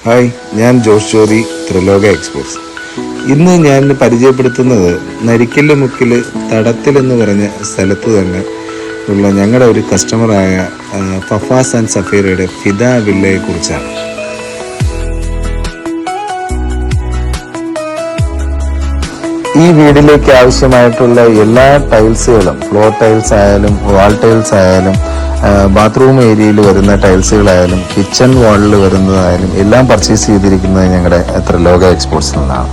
Hi, ഞാൻ Jose jury, ത്രിലോക exports. ഇന്ന് ഞാൻ പരിചയപ്പെടുത്തുന്നത് നരിക്കല്ല് മുക്കിൽ തടത്തിൽ എന്ന് പറഞ്ഞ സ്ഥലത്ത് തന്നെ ഉള്ള ഞങ്ങളുടെ ഒരു കസ്റ്റമറായ ഫഫാസ് ആൻഡ് സഫീറയുടെ ഫിദ വില്ലയെ കുറിച്ചാണ്. ഈ വീടിലേക്ക് ആവശ്യമായിട്ടുള്ള എല്ലാ ടൈൽസുകളും, ഫ്ലോർ ടൈൽസ് ആയാലും വാൾ ടൈൽസ് ആയാലും ബാത്റൂം ഏരിയയിൽ വരുന്ന ടൈൽസുകളായാലും കിച്ചൺ വാളിൽ വരുന്നതായാലും എല്ലാം പർച്ചേസ് ചെയ്തിരിക്കുന്നത് ഞങ്ങളുടെ ത്രിലോക എക്സ്പോർട്സിൽ നിന്നാണ്.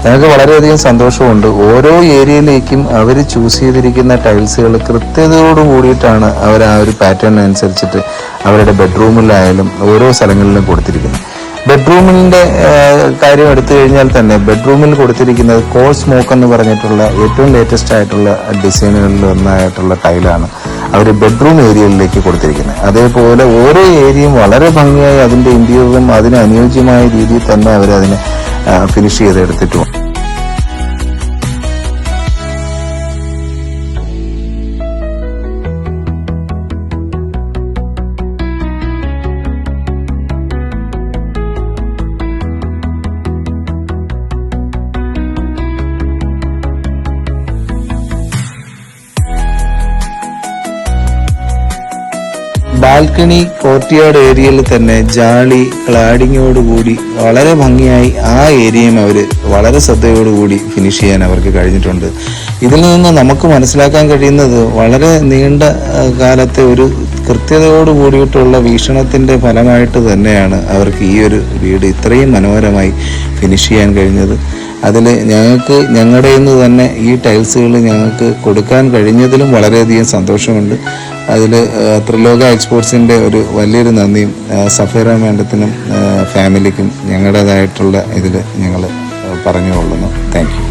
ഞങ്ങൾക്ക് വളരെയധികം സന്തോഷമുണ്ട്. ഓരോ ഏരിയയിലേക്കും അവർ ചൂസ് ചെയ്തിരിക്കുന്ന ടൈൽസുകൾ കൃത്യതയോട് കൂടിയിട്ടാണ് അവർ ആ ഒരു പാറ്റേൺ അനുസരിച്ചിട്ട് അവരുടെ ബെഡ്റൂമിലായാലും ഓരോ സ്ഥലങ്ങളിലും കൊടുത്തിരിക്കുന്നത്. ബെഡ്റൂമിൻ്റെ കാര്യം എടുത്തു കഴിഞ്ഞാൽ തന്നെ ബെഡ്റൂമിൽ കൊടുത്തിരിക്കുന്നത് കോൾ സ്മോക്ക് എന്ന് പറഞ്ഞിട്ടുള്ള ഏറ്റവും ലേറ്റസ്റ്റ് ആയിട്ടുള്ള ഡിസൈനുകളിൽ ഒന്നായിട്ടുള്ള ടൈലാണ് അവർ ബെഡ്റൂം ഏരിയയിലേക്ക് കൊടുത്തിരിക്കുന്നത്. അതേപോലെ ഓരോ ഏരിയയും വളരെ ഭംഗിയായി അതിൻ്റെ ഇന്റീരിയറും അതിന് അനുയോജ്യമായ രീതിയിൽ തന്നെ അവരതിനെ ഫിനിഷ് ചെയ്തെടുത്തിട്ടുമുണ്ട്. ബാൽക്കണി കോർട്ട്യാർഡ് ഏരിയയിൽ തന്നെ ജാളി ക്ലാഡിങ്ങോടുകൂടി വളരെ ഭംഗിയായി ആ ഏരിയയും അവർ വളരെ ശ്രദ്ധയോടുകൂടി ഫിനിഷ് ചെയ്യാൻ അവർക്ക് കഴിഞ്ഞിട്ടുണ്ട്. ഇതിൽ നിന്ന് നമുക്ക് മനസ്സിലാക്കാൻ കഴിയുന്നത് വളരെ നീണ്ട കാലത്തെ ഒരു കൃത്യതയോട് കൂടിയിട്ടുള്ള വീക്ഷണത്തിൻ്റെ ഫലമായിട്ട് തന്നെയാണ് അവർക്ക് ഈ ഒരു വീട് ഇത്രയും മനോഹരമായി ഫിനിഷ് ചെയ്യാൻ കഴിഞ്ഞത്. അതിൽ ഞങ്ങളുടെ നിന്ന് തന്നെ ഈ ടൈൽസുകൾ ഞങ്ങൾക്ക് കൊടുക്കാൻ കഴിഞ്ഞതിലും വളരെയധികം സന്തോഷമുണ്ട്. അതിൽ ത്രിലോക എക്സ്പോർട്സിൻ്റെ ഒരു വലിയൊരു നന്ദിയും സഫീറ മാഡത്തിനും ഫാമിലിക്കും ഞങ്ങളുടേതായിട്ടുള്ള ഇതിൽ ഞങ്ങൾ പറഞ്ഞുകൊള്ളുന്നു. Thank you.